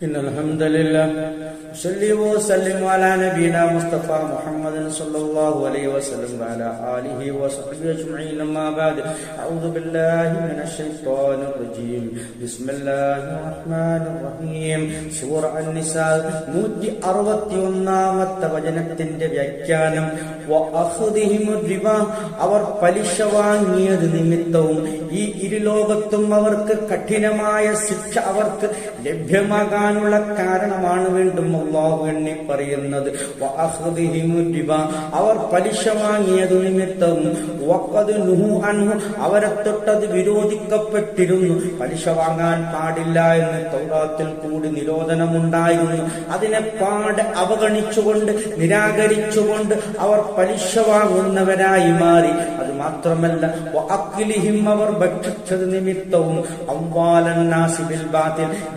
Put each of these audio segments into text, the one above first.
إن الحمد لله صلى وسلم على نبينا مصطفى محمد صلى الله عليه وسلم وعلى آله وصحبه أجمعين أما بعد أعوذ بالله من الشيطان الرجيم بسم الله الرحمن الرحيم സൂറ അൻ-നിസാ 161-ാമത്തെ വചനത്തിന്റെ വ്യാഖ്യാനം അവർ പലിശ വാങ്ങിയത് നിമിത്തവും ഈ ഇരുലോകത്തും അവർക്ക് കഠിനമായ ശിക്ഷ അവർക്ക് ലഭ്യമാകാനുള്ള കാരണമാണ് വീണ്ടും അല്ലാഹു എണ്ണി പറയുന്നത്. അവർ പലിശ വാങ്ങിയത് നിമിത്തവും അവരെ തൊട്ടത് വിരോധിക്കപ്പെട്ടിരുന്നു. പലിശ വാങ്ങാൻ പാടില്ല എന്ന് തൗറാത്തിൽ കൂടി നിരോധനമുണ്ടായിരുന്നു. അതിനെ പാടെ അവഗണിച്ചുകൊണ്ട് നിരാകരിച്ചുകൊണ്ട് അവർ പലിശ വാങ്ങുന്നവരായി മാറി. അത് മാത്രമല്ല അവർ ഭക്ഷിച്ചത് നിമിത്തവും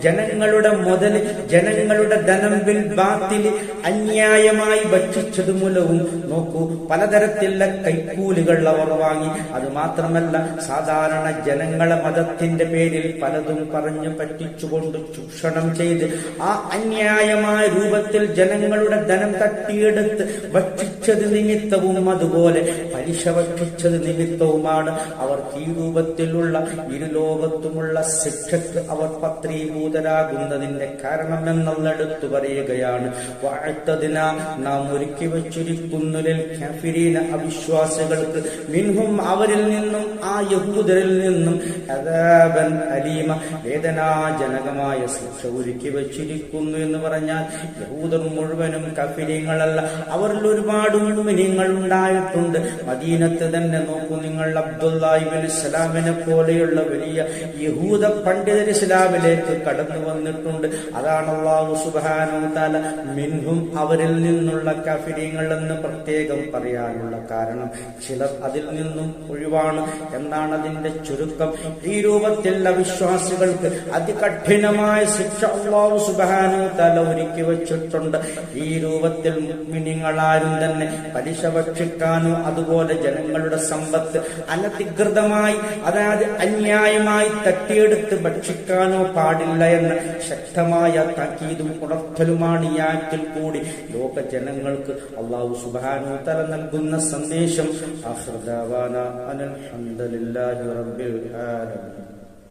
ജനങ്ങളുടെ മുതൽ ജനങ്ങളുടെ ധനം ബിൽ ബാത്തിൽ അന്യായമായി ഭക്ഷിച്ചത് മൂലവും നോക്കൂ പലതരത്തിലുള്ള കൈക്കൂലികൾ അവർ വാങ്ങി. അത് മാത്രമല്ല സാധാരണ ജനങ്ങളെ മതത്തിന്റെ പേരിൽ പലതും പറഞ്ഞു പറ്റിച്ചുകൊണ്ട് ചൂഷണം ചെയ്ത് ആ അന്യായമായ രൂപത്തിൽ ജനങ്ങളുടെ ധനം തട്ടിയെടുത്ത് ഭക്ഷിച്ചത് നിമിത്തവും അതുപോലെ പലിശ ഭക്ഷിച്ചത് നിമിത്തവുമാണ് അവർക്ക് ഈ രൂപത്തിലുള്ള ഇരുലോകത്തുമുള്ള ശിക്ഷക്ക് അവർ പത്രീഭൂതരാകുന്നതിന്റെ കാരണമെന്നെടുത്തു പറയുകയാണ്. നാം ഒരുക്കി വച്ചിരിക്കുന്നുലിൽ കാഫിരീന അവിശ്വാസികൾക്ക് മിൻഹും അവരിൽ നിന്നും ആ യഹൂദരിൽ നിന്നും അദാബൻ അലീമ വേദനാജനകമായ ശിക്ഷ ഒരുക്കി വച്ചിരിക്കുന്നു എന്ന് പറഞ്ഞാൽ യഹൂദർ മുഴുവനും കാഫിരീങ്ങളല്ല, അവരിൽ ഒരുപാട് മുഅ്മിനീങ്ങൾ ഉണ്ടായിട്ടുണ്ട്. മദീനത്ത് തന്നെ നോക്കൂ നിങ്ങൾ, അബ്ദുല്ലാഹി ഇബ്നു സലാമിനെ പോലെയുള്ള വലിയ യഹൂദ പണ്ഡിതർ ഇസ്ലാമിലേക്ക് കടന്നു വന്നിട്ടുണ്ട്. അതാണ് അല്ലാഹു സുബ്ഹാനഹു വ തആല മിൻഹും അവരിൽ നിന്നുള്ള കാഫിരീങ്ങൾ എന്ന് പ്രത്യേകം പറയാനുള്ള കാരണം. ചിലർ അതിൽ നിന്നും ഒഴിവാണ് എന്നാണ് അതിന്റെ ചുരുക്കം. ഈ രൂപത്തിൽ അവിശ്വാസികൾക്ക് അതികഠിനമായ ശിക്ഷ അല്ലാഹു സുബ്ഹാനഹു വ തആല ഒരുക്കി വച്ചിട്ടുണ്ട്. ഈ രൂപത്തിൽ മുഅ്മിനീങ്ങളാരും തന്നെ പലിശ ഭക്ഷിക്കാനോ അതുപോലെ ജനങ്ങളുടെ സമ്പത്ത് അനധികൃതമായി അതായത് അന്യായമായി തട്ടിയെടുത്ത് ഭക്ഷിക്കാനോ പാടില്ല എന്ന ശക്തമായ താക്കീതും ഉണർത്തലുമാണ് ഈ ആയത്തിൽ കൂടി ലോക ജനങ്ങൾക്ക് അല്ലാഹു സുബ്ഹാനഹു വ തആല നൽകുന്ന സന്ദേശം. ആഖിറു ദഅവാനാ അൽഹംദുലില്ലാഹി റബ്ബിൽ ആലമീൻ.